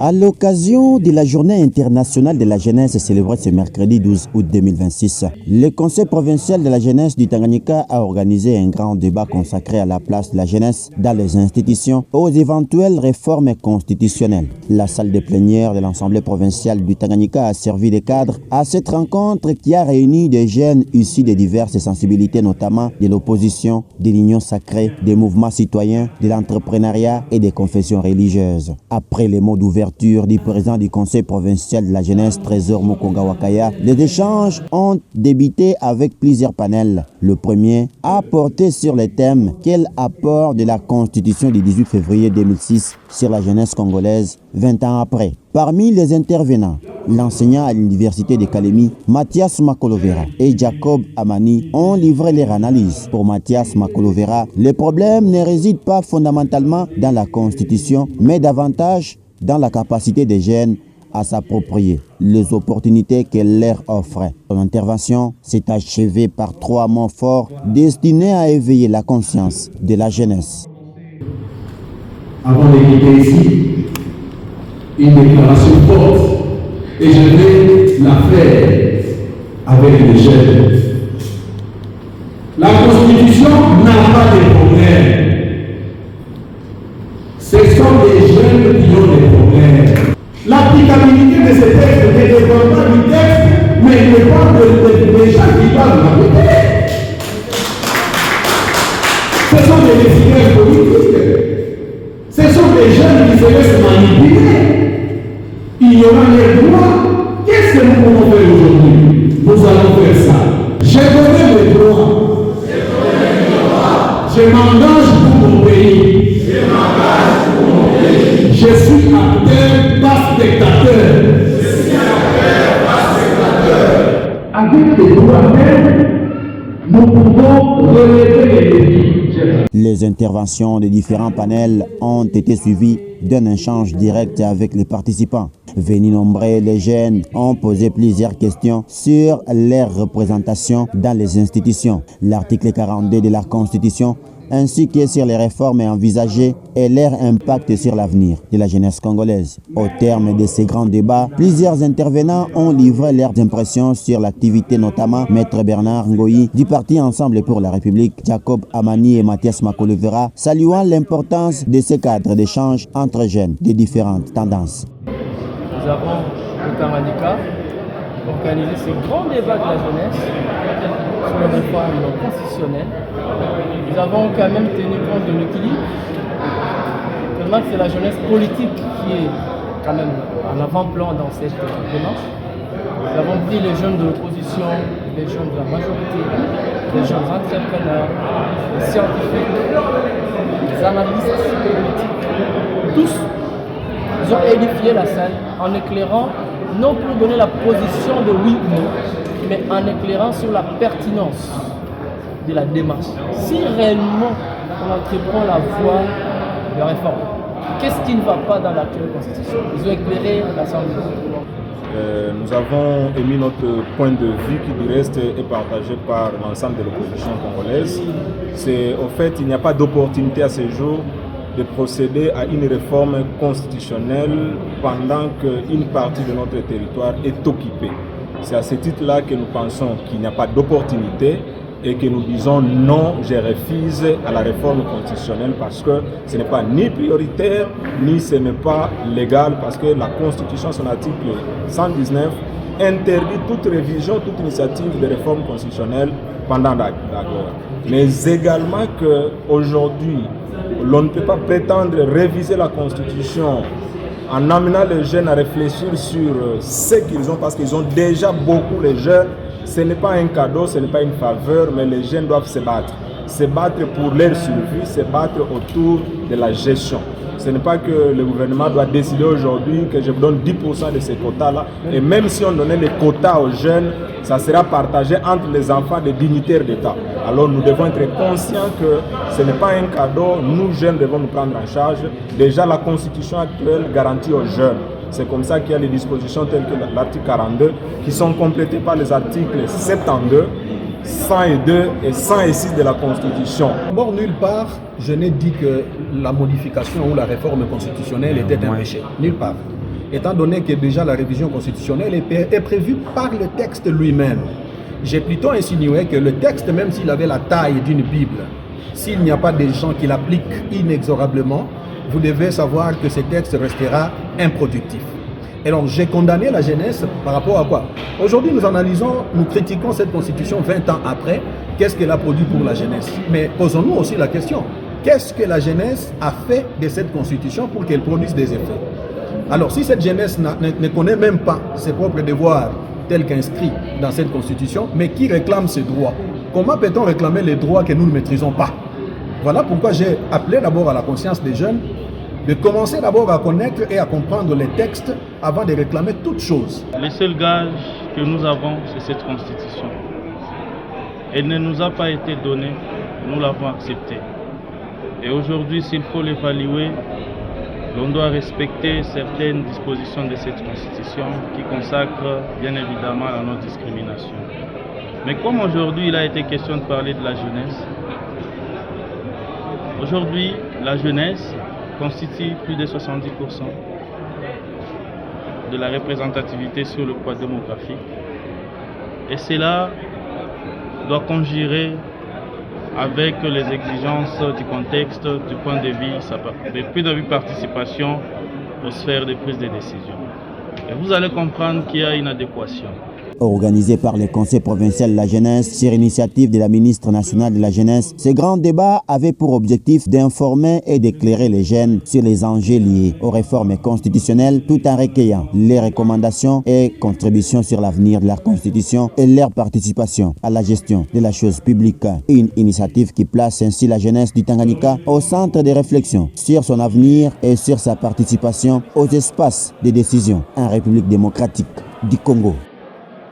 À l'occasion de la Journée internationale de la jeunesse célébrée ce mercredi 12 août 2026, le Conseil provincial de la jeunesse du Tanganyika a organisé un grand débat consacré à la place de la jeunesse dans les institutions et aux éventuelles réformes constitutionnelles. La salle de plénière de l'Assemblée provinciale du Tanganyika a servi de cadre à cette rencontre qui a réuni des jeunes issus de diverses sensibilités, notamment de l'opposition, de l'union sacrée, des mouvements citoyens, de l'entrepreneuriat et des confessions religieuses. Après les mots d'ouverture du président du Conseil provincial de la jeunesse, Trésor Mukonga Wakaya, les échanges ont débuté avec plusieurs panels. Le premier a porté sur le thème « Quel apport de la Constitution du 18 février 2006 sur la jeunesse congolaise 20 ans après ?» Parmi les intervenants, l'enseignant à l'université de Kalemi, Mathias Makolovera et Jacob Amani ont livré leur analyse. Pour Mathias Makolovera, le problème ne réside pas fondamentalement dans la Constitution, mais davantage dans la capacité des jeunes à s'approprier les opportunités qu'elle leur offre. Son intervention s'est achevée par 3 mots forts destinés à éveiller la conscience de la jeunesse. Avant de quitter ici, une déclaration forte, et je vais la faire avec les jeunes. La Constitution n'a pas de problème. Ce sont les jeunes qui ont des problèmes. L'applicabilité de ce texte ne dépend pas du texte, mais il dépend des gens qui doivent l'appliquer. Ce sont des décideurs politiques. Ce sont des jeunes qui se laissent manipuler. Ignorant les droits. Qu'est-ce que nous pouvons faire aujourd'hui? Nous allons faire ça. J'ai donné les droits. Je m'engage pour mon pays. Je suis acteur, pas spectateur. Avec les droits même, nous pouvons relever les défis. Les interventions des différents panels ont été suivies d'un échange direct avec les participants. Venus nombreux, les jeunes ont posé plusieurs questions sur leur représentation dans les institutions, l'article 42 de la Constitution, ainsi que sur les réformes envisagées et leur impact sur l'avenir de la jeunesse congolaise. Au terme de ces grands débats, plusieurs intervenants ont livré leurs impressions sur l'activité, notamment Maître Bernard Ngoyi du parti Ensemble pour la République, Jacob Amani et Mathias Makolovera, saluant l'importance de ces cadres d'échange entre jeunes de différentes tendances. Nous avons au Tanganyika organisé ce grand débat de la jeunesse sur les réformes constitutionnelles. Nous avons quand même tenu compte de l'équilibre, tellement que c'est la jeunesse politique qui est quand même en avant-plan dans cette démarche. Nous avons pris les jeunes de l'opposition, les jeunes de la majorité, les jeunes entrepreneurs, les scientifiques, les analystes politiques, tous. Ils ont édifié la salle en éclairant, non pour donner la position de oui ou non, mais en éclairant sur la pertinence de la démarche. Si réellement on entreprend la voie de réforme, qu'est-ce qui ne va pas dans l'actuelle constitution? Ils ont éclairé l'Assemblée. Nous avons émis notre point de vue qui du reste est partagé par l'ensemble de l'opposition congolaise. C'est au fait il n'y a pas d'opportunité à ce jour de procéder à une réforme constitutionnelle pendant qu'une partie de notre territoire est occupée. C'est à ce titre-là que nous pensons qu'il n'y a pas d'opportunité et que nous disons non, je refuse à la réforme constitutionnelle parce que ce n'est pas ni prioritaire, ni ce n'est pas légal parce que la Constitution, son article 119, interdit toute révision, toute initiative de réforme constitutionnelle pendant la guerre. Mais également qu'aujourd'hui, l'on ne peut pas prétendre réviser la Constitution en amenant les jeunes à réfléchir sur ce qu'ils ont, parce qu'ils ont déjà beaucoup, les jeunes. Ce n'est pas un cadeau, ce n'est pas une faveur, mais les jeunes doivent se battre. Se battre pour leur survie, se battre autour de la gestion. Ce n'est pas que le gouvernement doit décider aujourd'hui que je vous donne 10% de ces quotas-là. Et même si on donnait les quotas aux jeunes, ça sera partagé entre les enfants des dignitaires d'État. Alors nous devons être conscients que ce n'est pas un cadeau. Nous, jeunes, devons nous prendre en charge. Déjà, la Constitution actuelle garantit aux jeunes. C'est comme ça qu'il y a les dispositions telles que l'article 42 qui sont complétées par les articles 72, 102 et 106 de la Constitution. D'abord, nulle part, je n'ai dit que la modification ou la réforme constitutionnelle était un péché. Nulle part. étant donné que déjà la révision constitutionnelle est prévue par le texte lui-même. J'ai plutôt insinué que le texte, même s'il avait la taille d'une Bible, s'il n'y a pas des gens qui l'appliquent inexorablement, vous devez savoir que ce texte restera improductif. Et donc j'ai condamné la jeunesse par rapport à quoi? Aujourd'hui nous analysons, nous critiquons cette constitution 20 ans après, qu'est-ce qu'elle a produit pour la jeunesse? Mais posons-nous aussi la question, qu'est-ce que la jeunesse a fait de cette constitution pour qu'elle produise des effets? Alors si cette jeunesse ne connaît même pas ses propres devoirs tels qu'inscrits dans cette constitution, mais qui réclame ses droits, comment peut-on réclamer les droits que nous ne maîtrisons pas? Voilà pourquoi j'ai appelé d'abord à la conscience des jeunes de commencer d'abord à connaître et à comprendre les textes avant de réclamer toutes choses. Le seul gage que nous avons, c'est cette constitution. Elle ne nous a pas été donnée, nous l'avons acceptée. Et aujourd'hui, s'il faut l'évaluer, l'on doit respecter certaines dispositions de cette constitution qui consacrent bien évidemment la non-discrimination. Mais comme aujourd'hui il a été question de parler de la jeunesse, aujourd'hui la jeunesse constitue plus de 70% de la représentativité sur le poids démographique. Et cela doit conjurer avec les exigences du contexte, du point de vue participation aux sphères de prise de décision. Et vous allez comprendre qu'il y a une adéquation. Organisé par le Conseil provincial de la jeunesse sur initiative de la ministre nationale de la jeunesse, ce grand débat avait pour objectif d'informer et d'éclairer les jeunes sur les enjeux liés aux réformes constitutionnelles tout en recueillant les recommandations et contributions sur l'avenir de la Constitution et leur participation à la gestion de la chose publique. Une initiative qui place ainsi la jeunesse du Tanganyika au centre des réflexions sur son avenir et sur sa participation aux espaces de décision en République démocratique du Congo.